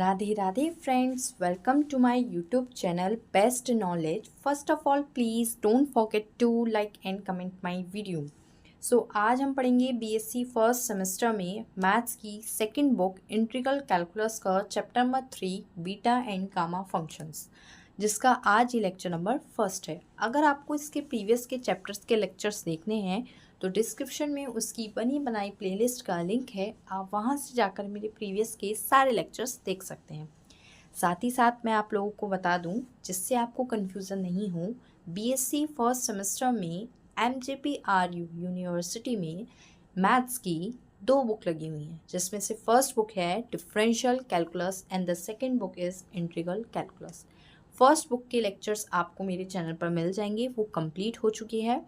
Radhe Radhe friends, welcome to my YouTube channel best knowledge. First of all please don't forget to like and comment my video. आज हम पढ़ेंगे BSc first semester में maths की second book integral calculus का chapter number 3 beta and gamma functions, जिसका आज ही lecture number first है। अगर आपको इसके प्रीवियस के चैप्टर्स के लेक्चर्स देखने हैं तो डिस्क्रिप्शन में उसकी बनी बनाई प्लेलिस्ट का लिंक है, आप वहां से जाकर मेरे प्रीवियस के सारे लेक्चर्स देख सकते हैं। साथ ही साथ मैं आप लोगों को बता दूं, जिससे आपको कन्फ्यूज़न नहीं हो, बीएससी फर्स्ट सेमेस्टर में एमजेपीआरयू यूनिवर्सिटी में मैथ्स की 2 बुक लगी हुई हैं, जिसमें से फर्स्ट बुक है differential calculus and the second book is integral calculus. First book के लेक्चर्स आपको मेरे चैनल पर मिल जाएंगे, वो कंप्लीट हो चुकी है।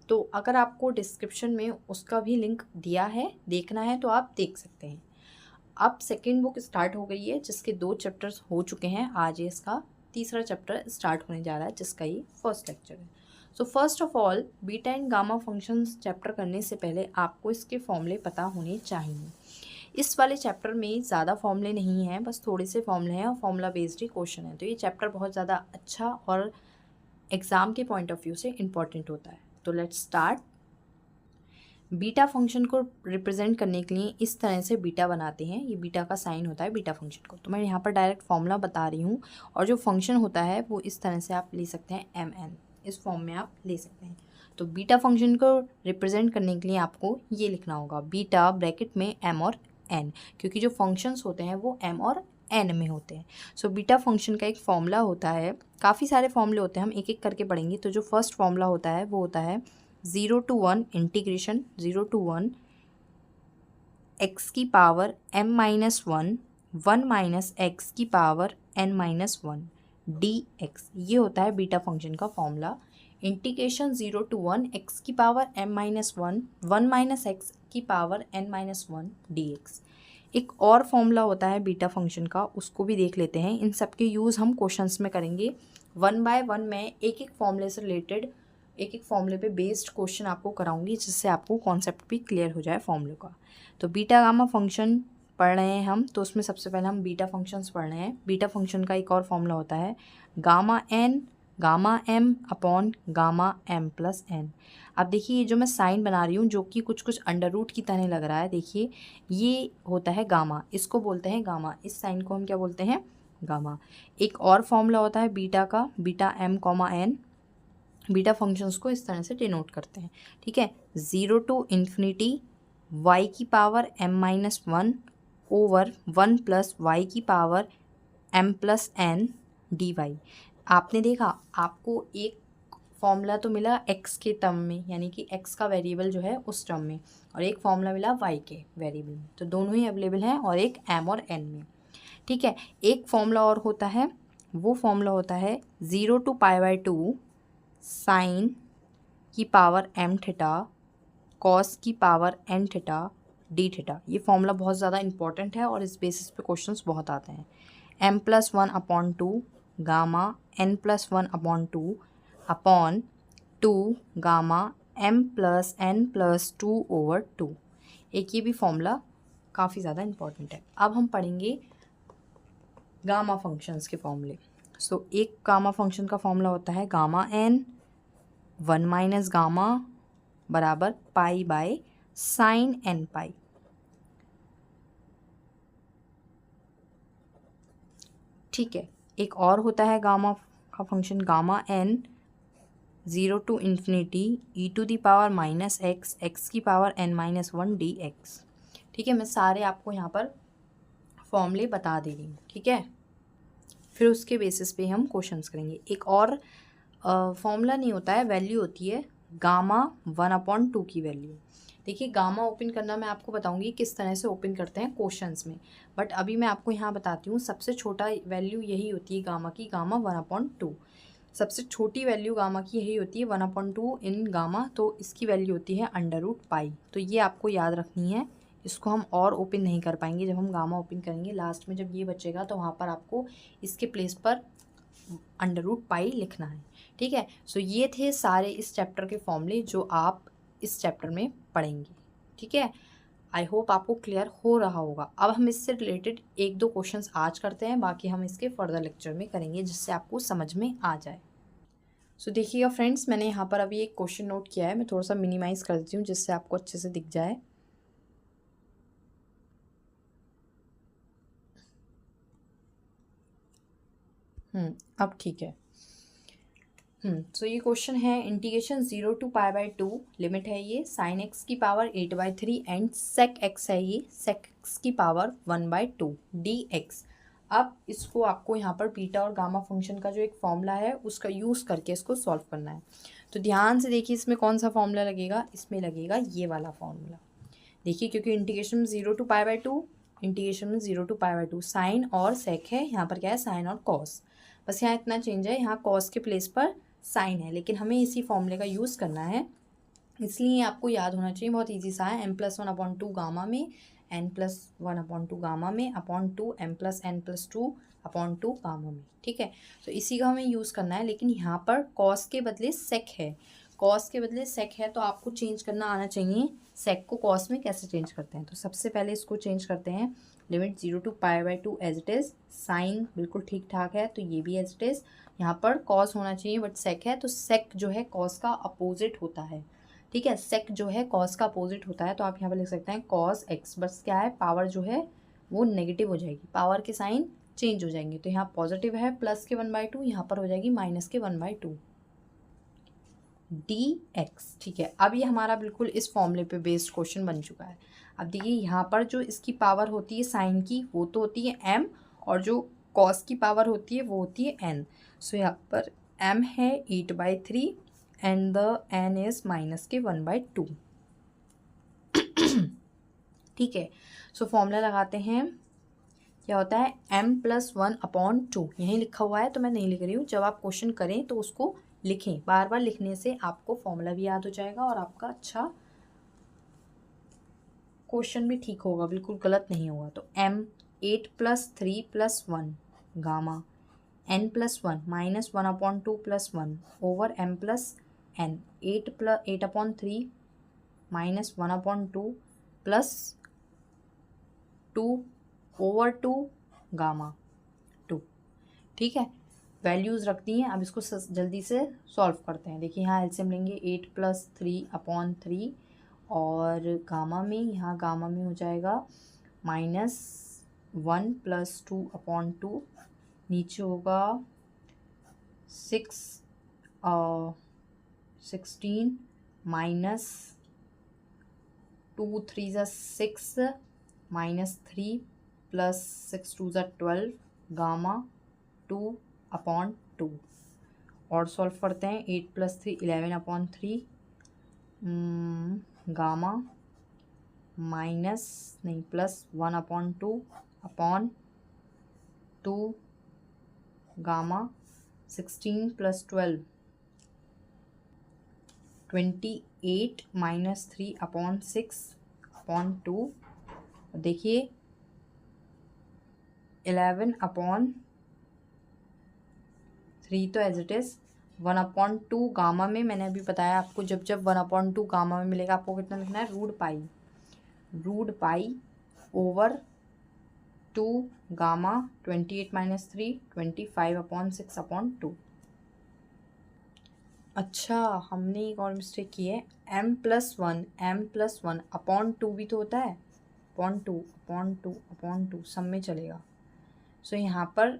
तो अगर आपको डिस्क्रिप्शन में उसका भी लिंक दिया है, देखना है तो आप देख सकते हैं। अब सेकेंड बुक स्टार्ट हो गई है, जिसके 2 चैप्टर्स हो चुके हैं। आज ये इसका तीसरा चैप्टर स्टार्ट होने जा रहा है, जिसका ये फर्स्ट लेक्चर है। First of all, beta and gamma functions chapter करने से पहले आपको इसके फॉर्मूले पता होने चाहिए। इस वाले चैप्टर में ज़्यादा फॉर्मूले नहीं हैं, बस थोड़े से फॉर्मूले हैं और फॉर्मूला बेस्ड ही क्वेश्चन है। तो ये चैप्टर बहुत ज़्यादा अच्छा और एग्ज़ाम के पॉइंट ऑफ व्यू से इम्पॉर्टेंट होता है। तो लेट्स स्टार्ट। बीटा फंक्शन को रिप्रेजेंट करने के लिए इस तरह से बीटा बनाते हैं। ये बीटा का साइन होता है बीटा फंक्शन को। तो मैं यहाँ पर डायरेक्ट फॉर्मूला बता रही हूँ, और जो फंक्शन होता है वो इस तरह से आप ले सकते हैं, एम एन, इस फॉर्म में आप ले सकते हैं। तो बीटा फंक्शन को रिप्रेजेंट करने के लिए आपको ये लिखना होगा, बीटा ब्रैकेट में एम और एन, क्योंकि जो फंक्शंस होते हैं वो एम और एन में होते हैं। बीटा फंक्शन का एक फॉर्मूला होता है, काफ़ी सारे फॉर्मूले होते हैं, हम एक एक करके पढ़ेंगे। तो जो फर्स्ट फॉर्मूला होता है वो होता है 0 to 1 इंटीग्रेशन 0 to 1 x की power m minus 1 minus x की पावर n माइनस 1 dx। ये होता है बीटा फंक्शन का फॉर्मूला। इंटीग्रेशन 0 to 1 x की power m minus 1 minus x की पावर n माइनस 1 dx। एक और फॉर्मूला होता है बीटा फंक्शन का, उसको भी देख लेते हैं। इन सब के यूज़ हम क्वेश्चंस में करेंगे। 1 बाय 1 में एक एक फॉर्मूले से रिलेटेड, एक एक फॉर्मूले पे बेस्ड क्वेश्चन आपको कराऊंगी, जिससे आपको कॉन्सेप्ट भी क्लियर हो जाए फॉर्मूले का। तो बीटा गामा फंक्शन पढ़ रहे हैं हम, तो उसमें सबसे पहले हम बीटा फंक्शंस पढ़ रहे हैं। बीटा फंक्शन का एक और फॉर्मूला होता है gamma n gamma m upon gamma m plus n. अब देखिए, ये जो मैं साइन बना रही हूँ, जो कि कुछ कुछ अंडर रूट की तरह लग रहा है, देखिए ये होता है गामा, इसको बोलते हैं गामा। इस साइन को हम क्या बोलते हैं? गामा। एक और फॉर्मूला होता है बीटा का, beta m comma n. Beta functions को इस तरह से डिनोट करते हैं, ठीक है। 0 टू इन्फिनिटी y की power m minus 1 over 1 plus y की power m plus n dy। आपने देखा, आपको एक फॉर्मूला तो मिला x के टर्म में, यानी कि x का वेरिएबल जो है उस टर्म में, और एक फॉर्मूला मिला y के वेरिएबल में। तो दोनों ही अवेलेबल हैं, और एक m और n में, ठीक है। एक फॉर्मूला और होता है, वो फॉर्मूला होता है 0 टू पाई बाई 2 साइन की पावर m थीटा कॉस की power n theta D theta. ये फॉर्मूला बहुत ज़्यादा इंपॉर्टेंट है, और इस बेसिस पे क्वेश्चंस बहुत आते हैं। m plus 1 upon 2 gamma n plus 1 upon 2 upon 2 gamma m plus n plus 2 over 2। एक ये भी फॉर्मूला काफ़ी ज़्यादा इंपॉर्टेंट है। अब हम पढ़ेंगे गामा फंक्शंस के फॉर्मूले। एक गामा फंक्शन का फॉर्मूला होता है गामा n 1 माइनस गामा बराबर pi by sine n pi. ठीक है। एक और होता है गामा का function gamma n 0 to infinity e to the power minus x की पावर n माइनस 1 dx। ठीक है, मैं सारे आपको यहाँ पर फॉर्मूले बता दे रही हूँ, ठीक है। फिर उसके बेसिस पे हम क्वेश्चंस करेंगे। एक और फॉर्मूला नहीं होता है, वैल्यू होती है गामा 1/2 की वैल्यू। देखिए, गामा ओपन करना मैं आपको बताऊंगी किस तरह से ओपन करते हैं क्वेश्चंस में, बट अभी मैं आपको यहाँ बताती हूँ। सबसे छोटा वैल्यू यही होती है गामा की, गामा 1/2। सबसे छोटी वैल्यू गामा की यही होती है 1/2 इन गामा, तो इसकी वैल्यू होती है √पाई। तो ये आपको याद रखनी है। इसको हम और ओपन नहीं कर पाएंगे। जब हम गामा ओपन करेंगे लास्ट में, जब ये बचेगा, तो वहाँ पर आपको इसके प्लेस पर √पाई लिखना है, ठीक है। ये थे सारे इस चैप्टर के फॉर्मूले जो आप इस चैप्टर में पढ़ेंगे, ठीक है। आई होप आपको क्लियर हो रहा होगा। अब हम इससे रिलेटेड एक दो क्वेश्चंस आज करते हैं, बाकी हम इसके फर्दर लेक्चर में करेंगे जिससे आपको समझ में आ जाए। सो देखिएगा फ्रेंड्स, मैंने यहाँ पर अभी एक क्वेश्चन नोट किया है, मैं थोड़ा सा मिनिमाइज़ कर देती हूँ जिससे आपको अच्छे से दिख जाए। अब ठीक है। सो ये क्वेश्चन है, इंटीग्रेशन 0 to π/2 लिमिट है ये, साइन एक्स की पावर 8/3 एंड सेक एक्स है ये, सेक एक्स की पावर 1/2 dx। अब इसको आपको यहाँ पर बीटा और गामा फंक्शन का जो एक फॉर्मूला है उसका यूज़ करके इसको सॉल्व करना है। तो ध्यान से देखिए इसमें कौन सा फॉर्मूला लगेगा, इसमें लगेगा ये वाला फॉर्मूला। देखिए क्योंकि इंटीग्रेशन में 0 to π/2, इंटीग्रेशन में 0 to π/2 साइन और सेक है, यहाँ पर क्या है साइन और कॉस, बस यहाँ इतना चेंज है, यहाँ कॉस के प्लेस पर साइन है, लेकिन हमें इसी फॉर्मूले का यूज़ करना है, इसलिए आपको याद होना चाहिए, बहुत ईजी सा है। m+1 अपॉन 2 गामा में, n+1 अपॉन 2 गामा में अपॉन 2 m+n+2 अपॉन 2 गामा में, ठीक है। तो इसी का हमें यूज़ करना है, लेकिन यहाँ पर कॉस के बदले सेक है, कॉस के बदले सेक है, तो आपको चेंज करना आना चाहिए सेक को कॉस में कैसे चेंज करते हैं। तो सबसे पहले इसको चेंज करते हैं, limit 0 to π/2 as it is, sine बिल्कुल ठीक ठाक है तो ये भी एज इट इज़, यहाँ पर कॉस होना चाहिए बट सेक है, तो सेक जो है कॉस का अपोजिट होता है, ठीक है। सेक जो है कॉस का अपोजिट होता है, तो आप यहाँ पर लिख सकते हैं कॉस एक्स, बस क्या है पावर जो है वो नेगेटिव हो जाएगी, पावर के साइन चेंज हो जाएंगे, तो यहाँ पॉजिटिव है प्लस के 1/2, यहाँ पर हो जाएगी माइनस के 1/2 dx, ठीक है। अब ये हमारा बिल्कुल इस फॉर्मूले पे बेस्ड क्वेश्चन बन चुका है। अब देखिए यहाँ पर जो इसकी पावर होती है साइन की वो तो होती है m, और जो कॉस की पावर होती है वो होती है n। सो यहाँ पर m है 8/3 and the n is minus के 1/2, ठीक है। सो फॉर्मूला लगाते हैं, क्या होता है m+1 अपॉन 2, यहीं लिखा हुआ है तो मैं नहीं लिख रही हूँ, जब आप क्वेश्चन करें तो उसको लिखें, बार बार लिखने से आपको फॉर्मूला भी याद हो जाएगा और आपका अच्छा क्वेश्चन भी ठीक होगा, बिल्कुल गलत नहीं होगा। तो m 8+3+1 gamma n+1 -1 upon 2 + 1 over m+n, 8/3 -1 upon 2 + 2 over 2 gamma 2, ठीक है। वैल्यूज़ रख दी हैं, अब इसको जल्दी से सॉल्व करते हैं। देखिए यहाँ एलसीएम लेंगे 8+3/3 और गामा में, यहाँ गामा में हो जाएगा -1 + 2/2, नीचे होगा 16 माइनस 2 3 = 6 -3 + 6 2 = 12 गामा 2/2 और सॉल्व करते हैं। 8+3 11/3 गामा +1/2/2 गामा 16 + 12 28 -3/6/2, देखिए 11/3 तो एज इट इज़, 1/2 गामा में मैंने अभी बताया आपको, जब जब 1/2 गामा में मिलेगा आपको कितना लिखना है, √π ओवर 2 गामा 28 - 3 25/6/2। अच्छा, हमने एक और मिस्टेक की है, m+1 अपॉन 2 भी तो होता है, अपॉन टू सब में चलेगा। सो यहाँ पर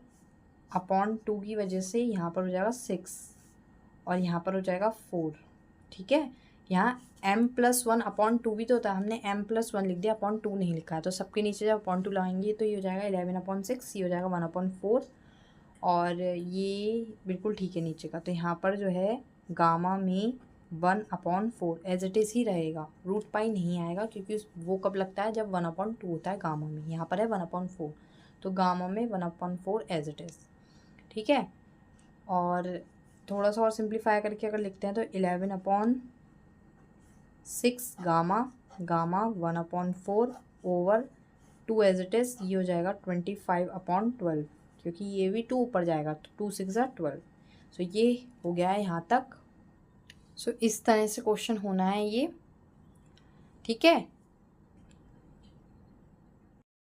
अपॉन 2 की वजह से यहाँ पर हो जाएगा 6 और यहाँ पर हो जाएगा 4, ठीक है। यहाँ m+1 अपॉन 2 भी तो होता है, हमने m+1 लिख दिया, अपॉन 2 नहीं लिखा है, तो सबके नीचे जब अपॉन 2 लगाएंगे तो ये हो जाएगा 11/6, ये हो जाएगा 1/4 और ये बिल्कुल ठीक है नीचे का। तो यहाँ पर जो है गामा में 1/4 एज इट इज़ ही रहेगा, √π नहीं आएगा, क्योंकि वो कब लगता है जब 1/2 होता है गामा में, यहाँ पर है 1/4, तो गामा में 1/4 एज इट इज़, ठीक है। और थोड़ा सा और सिंप्लीफाई करके अगर लिखते हैं तो 11/6 gamma 1/4 over 2 as it is, ये हो जाएगा 25/12, क्योंकि ये भी 2 ऊपर जाएगा तो 2 6 = 12। सो ये हो गया है यहाँ तक। सो इस तरह से क्वेश्चन होना है ये, ठीक है।